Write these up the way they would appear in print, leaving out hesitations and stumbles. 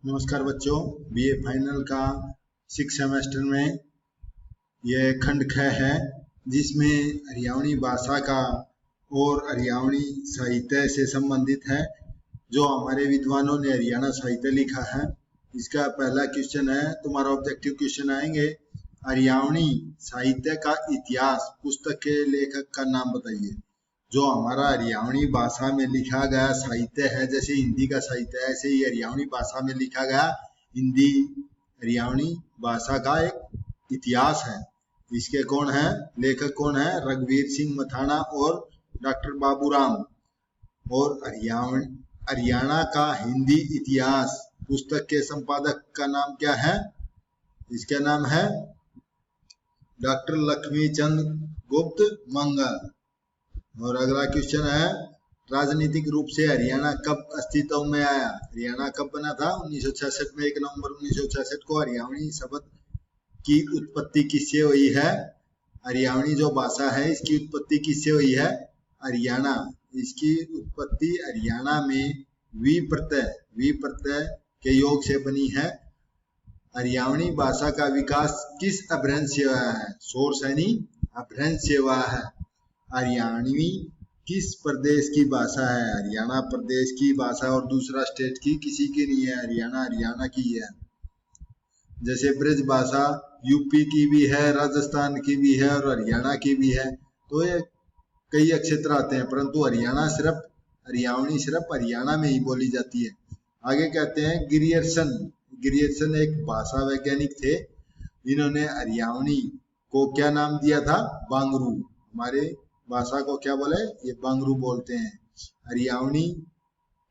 नमस्कार बच्चों, BA final का 6 सेमेस्टर में यह खंड ख है जिसमें हरियाणवी भाषा का और हरियाणवी साहित्य से संबंधित है। जो हमारे विद्वानों ने हरियाणा साहित्य लिखा है, इसका पहला क्वेश्चन है, तुम्हारा ऑब्जेक्टिव क्वेश्चन आएंगे, हरियाणवी साहित्य का इतिहास पुस्तक के लेखक का नाम बताइए। जो हमारा हरियाणवी भाषा में लिखा गया साहित्य है, जैसे हिंदी का साहित्य है, ऐसे ही हरियाणवी भाषा में लिखा गया हिंदी हरियाणवी भाषा का एक इतिहास है। इसके कौन है लेखक, कौन है? रघुवीर सिंह मथाना और डॉक्टर बाबूराम। और हरियाणा का हिंदी इतिहास पुस्तक के संपादक का नाम क्या है? इसका नाम है डॉक्टर लक्ष्मी चंद गुप्त मंगल। और अगला क्वेश्चन है, राजनीतिक रूप से हरियाणा कब अस्तित्व में आया? हरियाणा कब बना था? 1966 में। 1 नवंबर 1966 को हरियाणवी शब्द की उत्पत्ति किससे हुई है? हरियाणवी जो भाषा है इसकी उत्पत्ति किससे हुई है? हरियाणा। इसकी उत्पत्ति हरियाणा में वी प्रत्यय के योग से बनी है। हरियाणवी भाषा का विकास किस अपभ्रंश से हुआ है? सोर्स यानी अपभ्रंश से हुआ है। हरियाणवी किस प्रदेश की भाषा है? हरियाणा प्रदेश की भाषा और दूसरा स्टेट की किसी की नहीं है, हरियाणा की है। जैसे ब्रज भाषा यूपी की भी है, राजस्थान की भी है और हरियाणा की भी है। तो ये कई क्षेत्र आते हैं, परंतु हरियाणवी सिर्फ हरियाणा में ही बोली जाती है। आगे कहते हैं गिरियर्सन एक भाषा वैज्ञानिक थे। इन्होंने हरियाणवी को क्या नाम दिया था? बांगरू। हमारे भाषा को क्या बोले? ये बांगरू बोलते हैं। हरियाणवी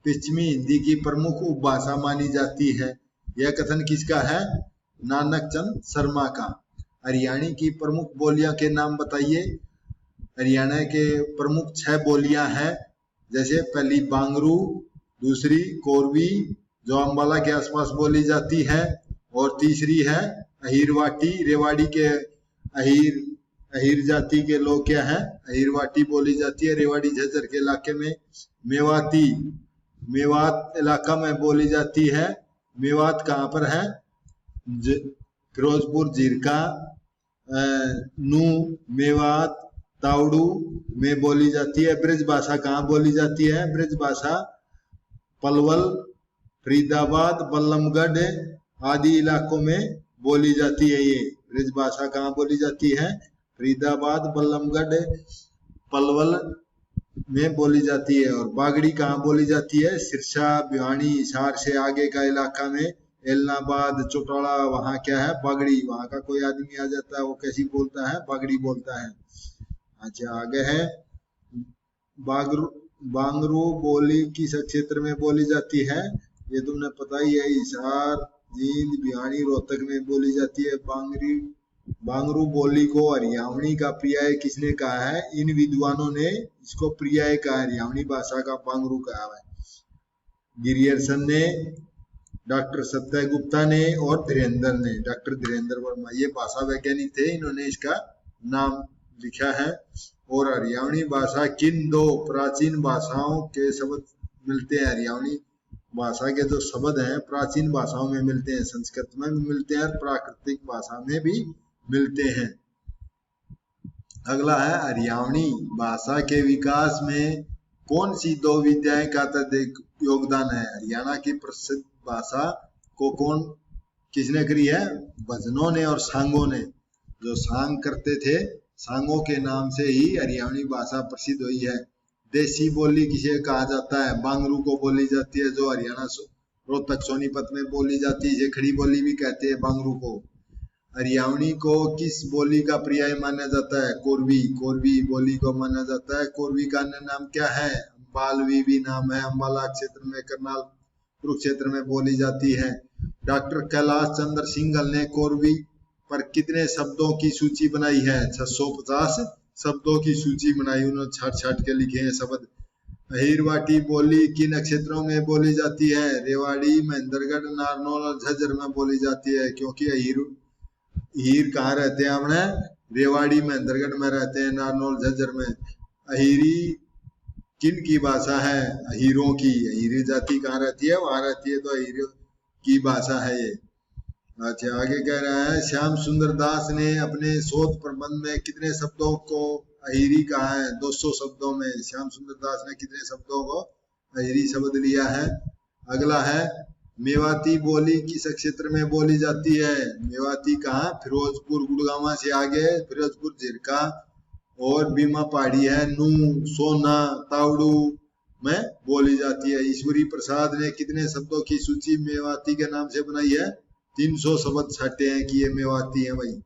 पश्चिमी हिंदी की प्रमुख उपभाषा मानी जाती है। यह कथन किसका है? नानक चंद शर्मा का। हरियाणवी की प्रमुख बोलियां के नाम बताइए। हरियाणा के प्रमुख 6 बोलियां हैं, जैसे पहली बांगरू, दूसरी कोरवी जो अम्बाला के आसपास बोली जाती है, और तीसरी है अहिरवाटी। रेवाड़ी के अहिर जाति के लोग क्या है? अहिरवाटी बोली जाती है। रेवाड़ी झज्जर के इलाके में। मेवात इलाका में बोली जाती है। मेवात कहाँ पर है? फिरोजपुर, जीरका, नू, मेवात, तावड़ू में बोली जाती है। ब्रज भाषा कहाँ बोली जाती है? ब्रज भाषा पलवल, फरीदाबाद, बल्लमगढ़ आदि इलाकों में बोली जाती है। ये ब्रज भाषा कहाँ बोली जाती है? फरीदाबाद, बल्लमगढ़, पलवल में बोली जाती है। और बागड़ी कहाँ बोली जाती है? सिरसा, भिवानी, हिसार से आगे का इलाका में, एलनाबाद, चौटाला, वहाँ क्या है? बागड़ी। वहाँ का कोई आदमी आ जाता है, वो कैसी बोलता है? बागड़ी बोलता है। अच्छा, आगे है बांगरू बोली किस क्षेत्र में बोली जाती है? ये तुमने पता ही है, हिसार, जींद, भिवानी, रोहतक में बोली जाती है। बांगरू बोली को हरियाणवी का पर्याय किसने कहा है? इन विद्वानों ने इसको पर्याय कहा, हरियाणवी भाषा का बांगरू कहा है। गिरियर्सन ने, डॉक्टर सत्य गुप्ता ने और डॉक्टर धीरेन्द्र वर्मा, ये भाषा वैज्ञानिक थे। इन्होंने इसका नाम लिखा है। और हरियाणवी भाषा किन 2 प्राचीन भाषाओं के शब्द मिलते हैं? हरियाणवी भाषा के जो शब्द हैं प्राचीन भाषाओं में मिलते हैं, संस्कृत में भी मिलते हैं और प्राकृतिक भाषा में भी मिलते हैं। अगला है, हरियाणवी भाषा के विकास में कौन सी 2 विद्याएं का अत्यधिक योगदान है? हरियाणा की प्रसिद्ध भाषा को किसने करी है? भजनों ने और सांगों ने। जो सांग करते थे, सांगों के नाम से ही हरियाणवी भाषा प्रसिद्ध हुई है। देसी बोली किसे कहा जाता है? बांगरू को बोली जाती है, जो हरियाणा रोहतक सोनीपत में बोली जाती है। इसे खड़ी बोली भी कहते हैं बांगरू को। हरियाणवी को किस बोली का पर्याय माना जाता है? कोरवी बोली को माना जाता है। कोरवी का अन्य नाम क्या है? अम्बालवी भी नाम है। अम्बाला क्षेत्र में, करनाल, कुरुक्षेत्र में बोली जाती है। डॉक्टर कैलाश चंद्र सिंघल ने कोरवी पर कितने शब्दों की सूची बनाई है? 650 शब्दों की सूची बनाई। उन्होंने छाट के लिखे हैं शब्द। अहिरवाटी बोली किन क्षेत्रों में बोली जाती है? रेवाड़ी, महेंद्रगढ़, नारनौल और झज्जर में बोली जाती है। क्योंकि अहिर कहाँ रहते हैं? हमने रेवाड़ी, महेंद्रगढ़ में रहते हैं, नारनौल, झज्जर में। अहिरी किन की भाषा है? अहीरों की। अहीरी जाति कहाँ रहती है? वहां रहती है। तो अहीर की भाषा है ये। अच्छा, आगे कह रहा है श्याम सुंदर दास ने अपने शोध प्रबंध में कितने शब्दों को अहिरी कहा है? 200 शब्दों में श्याम सुंदर दास ने कितने शब्दों को अहिरी शब्द लिया है? अगला है मेवाती बोली किस क्षेत्र में बोली जाती है? मेवाती कहाँ? फिरोजपुर गुड़गांव से आगे फिरोजपुर झिरका और बीमा पहाड़ी है, नू सोना तावड़ू में बोली जाती है। ईश्वरी प्रसाद ने कितने शब्दों की सूची मेवाती के नाम से बनाई है? 300 शब्द छाटे हैं कि ये मेवाती है भाई।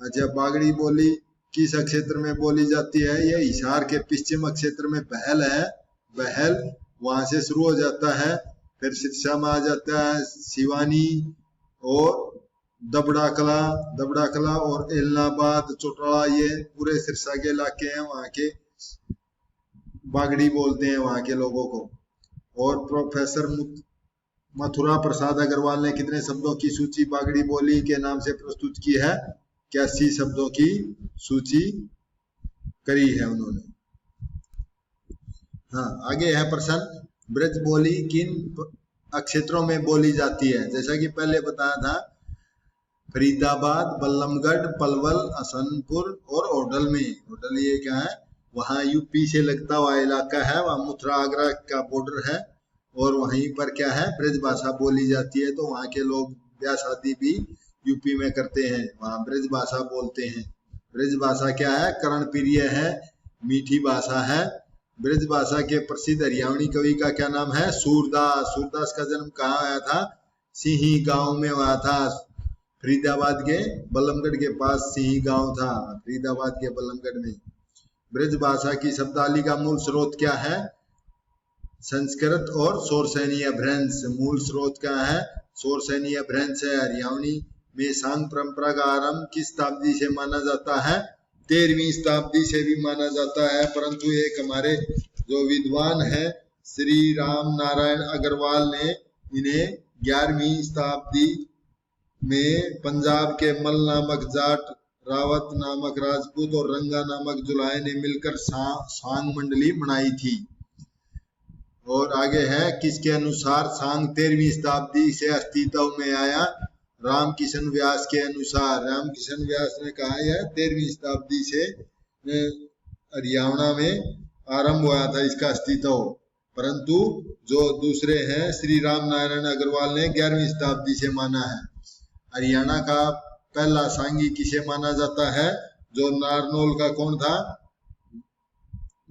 अच्छा, बागड़ी बोली किस क्षेत्र में बोली जाती है? ये हिसार के पश्चिम क्षेत्र में बहल है, बहल वहां से शुरू हो जाता है, फिर सिरसा में आ जाता है, शिवानी और दबड़ा कला और एलनाबाद चौटाला, ये पूरे सिरसा के इलाके हैं, वहां के बागड़ी बोलते हैं वहां के लोगों को। और प्रोफेसर मथुरा प्रसाद अग्रवाल ने कितने शब्दों की सूची बागड़ी बोली के नाम से प्रस्तुत की है? 81 शब्दों की सूची करी है उन्होंने। हाँ, आगे है प्रश्न, ब्रज बोली किन क्षेत्रों में बोली जाती है? जैसा कि पहले बताया था, फरीदाबाद, बल्लमगढ़, पलवल, हसनपुर और ओडल में। ओडल ये क्या है? वहाँ यूपी से लगता हुआ इलाका है, वहाँ मथुरा आगरा का बॉर्डर है और वहीं पर क्या है? ब्रज भाषा बोली जाती है। तो वहाँ के लोग ब्याह शादी भी यूपी में करते हैं, वहाँ ब्रज भाषा बोलते हैं। ब्रज भाषा क्या है? कर्ण प्रिय है, मीठी भाषा है। ब्रज भाषा के प्रसिद्ध हरियाणवी कवि का क्या नाम है? सूरदास। सूरदास का जन्म कहाँ आया था? सिंही गांव में हुआ था। फरीदाबाद के बल्लमगढ़ के पास सिंही गांव था, फरीदाबाद के बल्लमगढ़ में। ब्रज भाषा की शब्दावली का मूल स्रोत क्या है? संस्कृत और शौरसेनी अभ्रंश। मूल स्रोत क्या है? शौरसेनी अभ्रंश है। हरियाणवी में सांग परंपरा का आरंभ किस शताब्दी से माना जाता है? 13वीं शताब्दी से भी माना जाता है, परंतु एक हमारे जो विद्वान है श्री राम नारायण अग्रवाल ने इन्हें 11वीं शताब्दी में पंजाब के मल नामक जाट, रावत नामक राजपूत और रंगा नामक जुलाहे ने मिलकर सांग मंडली बनाई थी। और आगे है, किसके अनुसार सांग 13वीं शताब्दी से अस्तित्व में आया? रामकिशन व्यास के अनुसार। रामकिशन व्यास ने कहा यह 13वीं शताब्दी से हरियाणा में आरंभ हुआ था इसका अस्तित्व, परंतु जो दूसरे हैं श्री राम नारायण अग्रवाल ने 11वीं शताब्दी से माना है। हरियाणा का पहला सांगी किसे माना जाता है? जो नारनौल का कौन था?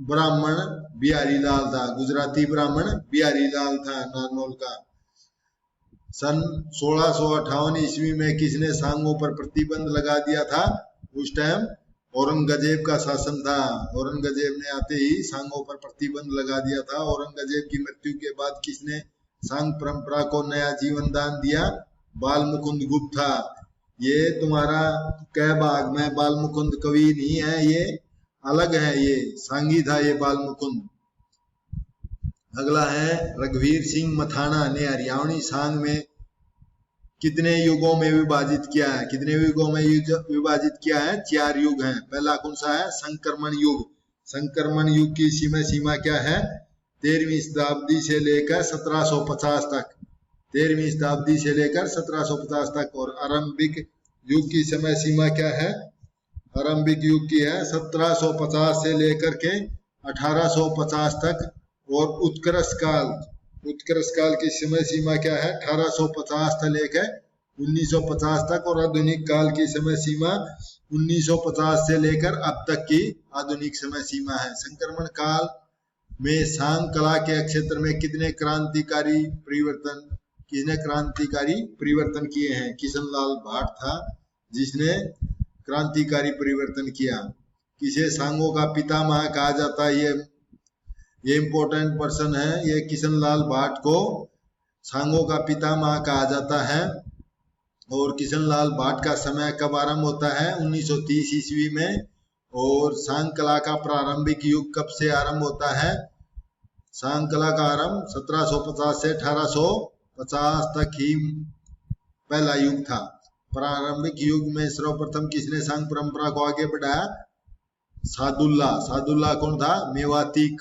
ब्राह्मण बिहारी लाल था, गुजराती ब्राह्मण बिहारी लाल था नारनौल का। सन 1658 ईस्वी में किसने सांगों पर प्रतिबंध लगा दिया था? उस टाइम औरंगजेब का शासन था। औरंगजेब ने आते ही सांगों पर प्रतिबंध लगा दिया था। औरंगजेब की मृत्यु के बाद किसने सांग परंपरा को नया जीवन दान दिया? बाल मुकुंद गुप्त था। ये तुम्हारा कै बाग में बाल मुकुंद कवि नहीं है, ये अलग है, ये सांगी था ये बाल मुकुंद। अगला है, रघुवीर सिंह मथाना ने हरियाणवी सांग में कितने युगों में विभाजित किया है? कितने युगों में विभाजित किया है? 4 युग हैं। पहला कौन सा है? संक्रमण युग। संक्रमण युग की सीमा क्या है? 13वीं शताब्दी से लेकर 1750 तक। 13वीं शताब्दी से लेकर 1750 तक। और आरंभिक युग की समय सीमा क्या है? आरंभिक युग की है 1750 से लेकर के 1850 तक। और उत्कर्ष काल की समय सीमा क्या है? 1850 से लेकर 1950 तक। और आधुनिक काल की समय सीमा 1950 से लेकर अब तक की आधुनिक समय सीमा है। संक्रमण काल में सांग कला के क्षेत्र में कितने क्रांतिकारी परिवर्तन किए हैं? किशनलाल भाट था जिसने क्रांतिकारी परिवर्तन किया। किसे सांगों का पितामह कहा जाता है? ये इंपॉर्टेंट पर्सन है। ये किशनलाल भाट को सांगों का पितामह कहा जाता है। और किशनलाल भाट का समय कब आरंभ होता है? 1930 ईस्वी में। और सांग कला का प्रारंभिक युग कब से आरंभ होता है? सांग कला का आरंभ 1750 से 1850 तक ही पहला युग था। प्रारंभिक युग में सर्वप्रथम किसने सांग परंपरा को आगे बढ़ाया? सादुल्ला कौन था? मेवाती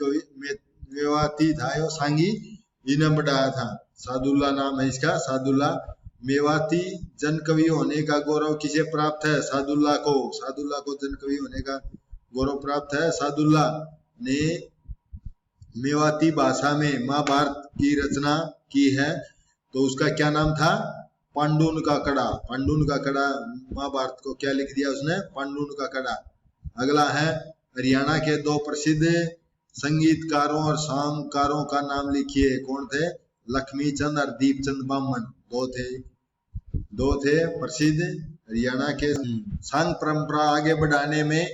था, यो सांगी इन्हें बढ़ाया था। सादुल्ला नाम है इसका, सादुल्ला। मेवाती जन कवि होने का गौरव किसे प्राप्त है? सादुल्ला को। सादुल्ला को जन कवि होने का गौरव प्राप्त है। सादुल्ला ने मेवाती भाषा में महाभारत की रचना की है, तो उसका क्या नाम था? पांडुन का कड़ा। पांडुन का कड़ा, महाभारत को क्या लिख दिया उसने? पांडुन का कड़ा। अगला है हरियाणा के दो प्रसिद्ध संगीतकारों और शामकारों का नाम लिखिए। कौन थे? लक्ष्मीचंद और दीपचंद बामन, दो थे प्रसिद्ध हरियाणा के। सांग परंपरा आगे बढ़ाने में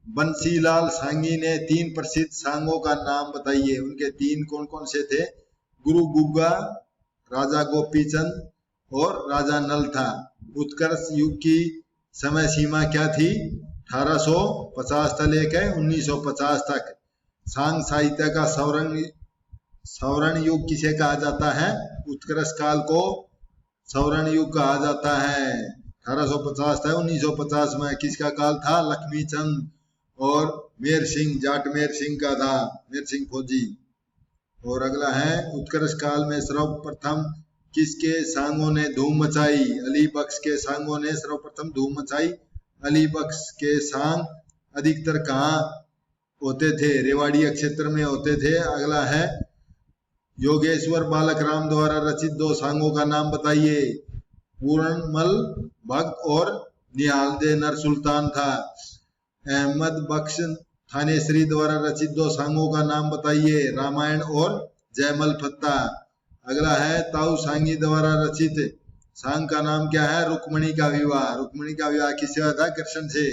बंसीलाल सांगी ने 3 प्रसिद्ध सांगों का नाम बताइए। उनके 3 कौन कौन से थे? गुरु गुग्गा, राजा गोपीचंद और राजा नल था। उत्कर्ष युग की समय सीमा क्या थी? 1850 से लेकर 1950 तक। सांग साहित्य का स्वर्ण युग किसे कहा जाता है? उत्कर्ष काल को स्वर्ण युग कहा जाता है। 1850 से 1950 में किसका काल था? लक्ष्मीचंद और मेर सिंह, जाट मेर सिंह का था, मेर सिंह फौजी। और अगला है उत्कर्ष काल में सर्वप्रथम किसके सांगों ने धूम मचाई? अली बख्श के सांगों ने सर्वप्रथम धूम मचाई। अली बख्श के सांग अधिकतर कहाँ होते थे? रेवाड़ी क्षेत्र में होते थे। अगला है योगेश्वर बालक राम द्वारा रचित 2 सांगों का नाम बताइए। पूर्णमल भक्त और निहाल दे नर सुल्तान था। अहमद बख्श थानेसरी द्वारा रचित 2 सांगों का नाम बताइए। रामायण और जयमल फत्ता। अगला है ताऊ सांगी द्वारा रचित सांग का नाम क्या है? रुक्मणी का विवाह। रुक्मणी का विवाह किससे हुआ था? कृष्ण से।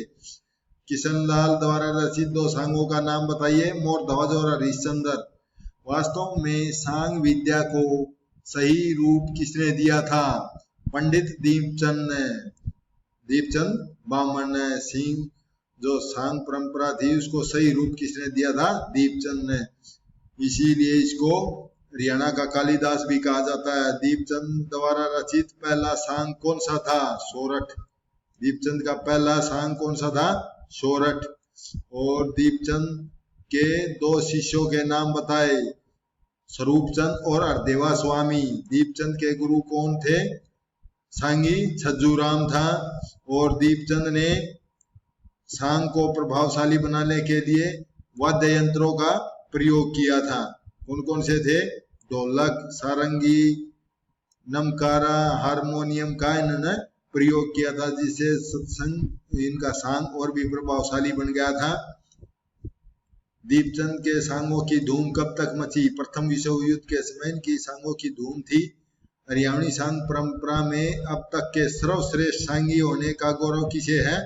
किशनलाल द्वारा रचित 2 सांगों का नाम बताइए। मोर ध्वज और हरिश्चंद्र। वास्तव में सांग विद्या को सही रूप किसने दिया था? पंडित दीपचंद ने। दीपचंद बामन ने। सिंह जो सांग परंपरा थी उसको सही रूप किसने दिया था? दीपचंद ने। इसीलिए इसको हरियाणा का कालिदास भी कहा जाता है। दीपचंद द्वारा रचित पहला सांग कौन सा था? सोरठ। दीपचंद का पहला सांग कौन सा था? सोरठ। और दीपचंद के 2 शिष्यों के नाम बताए। स्वरूपचंद और हरदेवा स्वामी। दीपचंद के गुरु कौन थे? सांगी छज्जूराम था। और दीपचंद ने सांग को प्रभावशाली बनाने के लिए वाद्य यंत्रों का प्रयोग किया था। कौन कौन से थे? ढोलक, सारंगी, नमकारा, हारमोनियम का इन्होंने प्रयोग किया था, जिससे सत्संग इनका सांग और भी प्रभावशाली बन गया था। दीपचंद के सांगों की धूम कब तक मची? प्रथम विश्व युद्ध के समय इनकी सांगों की धूम थी। हरियाणवी सांग परंपरा में अब तक के सर्वश्रेष्ठ सांगी होने का गौरव किसे है?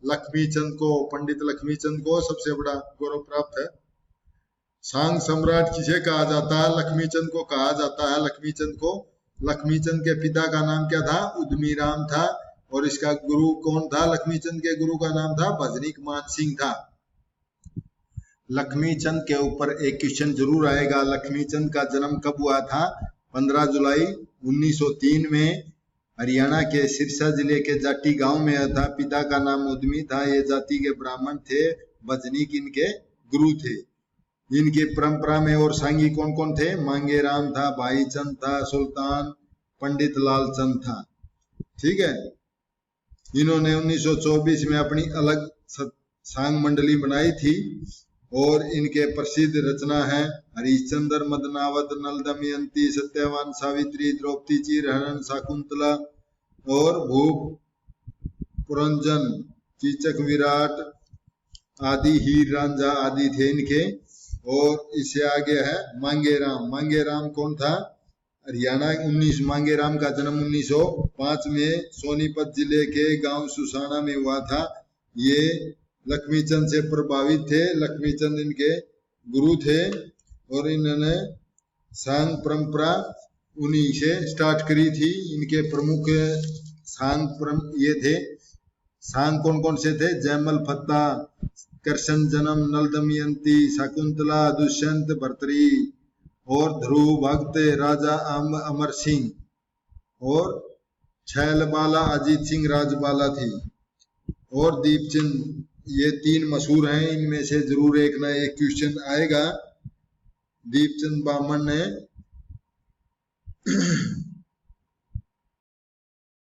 लक्ष्मीचंद को। पंडित लक्ष्मीचंद को सबसे बड़ा गौरव प्राप्त है। सांग सम्राट किसे कहा जाता है? लक्ष्मीचंद को कहा जाता है। लक्ष्मीचंद के पिता का नाम क्या था? उद्यमीराम था। और इसका गुरु कौन था? लक्ष्मीचंद के गुरु का नाम था भजनीक मान सिंह था। लक्ष्मीचंद के ऊपर एक क्वेश्चन जरूर आएगा। लक्ष्मीचंद का जन्म कब हुआ था? 15 जुलाई 1903 में हरियाणा के सिरसा जिले के जाटी गांव में था। पिता का नाम उद्यमी था। ये जाति के ब्राह्मण थे। भजनीक इनके गुरु थे। इनकी परंपरा में और सांगी कौन कौन थे? मांगेराम था, भाईचंद था, सुल्तान, पंडित लालचंद था। ठीक है। इन्होंने 1924 में अपनी अलग सांग मंडली बनाई थी। और इनके प्रसिद्ध रचना है हरिश्चंद्र, मदनावत, नल दमयंती, सत्यवान, सावित्री, द्रौपदी, चिरहरण, शाकुंतला और भूप पुरंजन, कीचक, विराट आदि, हीर रांझा आदि थे इनके। और इससे आगे है मांगेराम। मांगेराम कौन था? हरियाणा। 19 मांगेराम का जन्म 1905 में सोनीपत जिले के गांव सुसाना में हुआ था। ये लक्ष्मीचंद से प्रभावित थे। लक्ष्मीचंद इनके गुरु थे। और इन्होंने सांग परंपरा उन्हीं से स्टार्ट करी थी। इनके प्रमुख सांग ये थे। सांग कौन कौन से थे? जयमल फत्ता, कृष्ण जन्म, नल दमयंती, शकुंतला, दुष्यंत, भर्तरी और ध्रुव भक्त, राजा अमर सिंह और छैलबाला अजीत सिंह राजबाला थी। और दीपचंद, ये 3 मशहूर हैं। इनमें से जरूर एक ना एक क्वेश्चन आएगा। दीपचंद बामन ने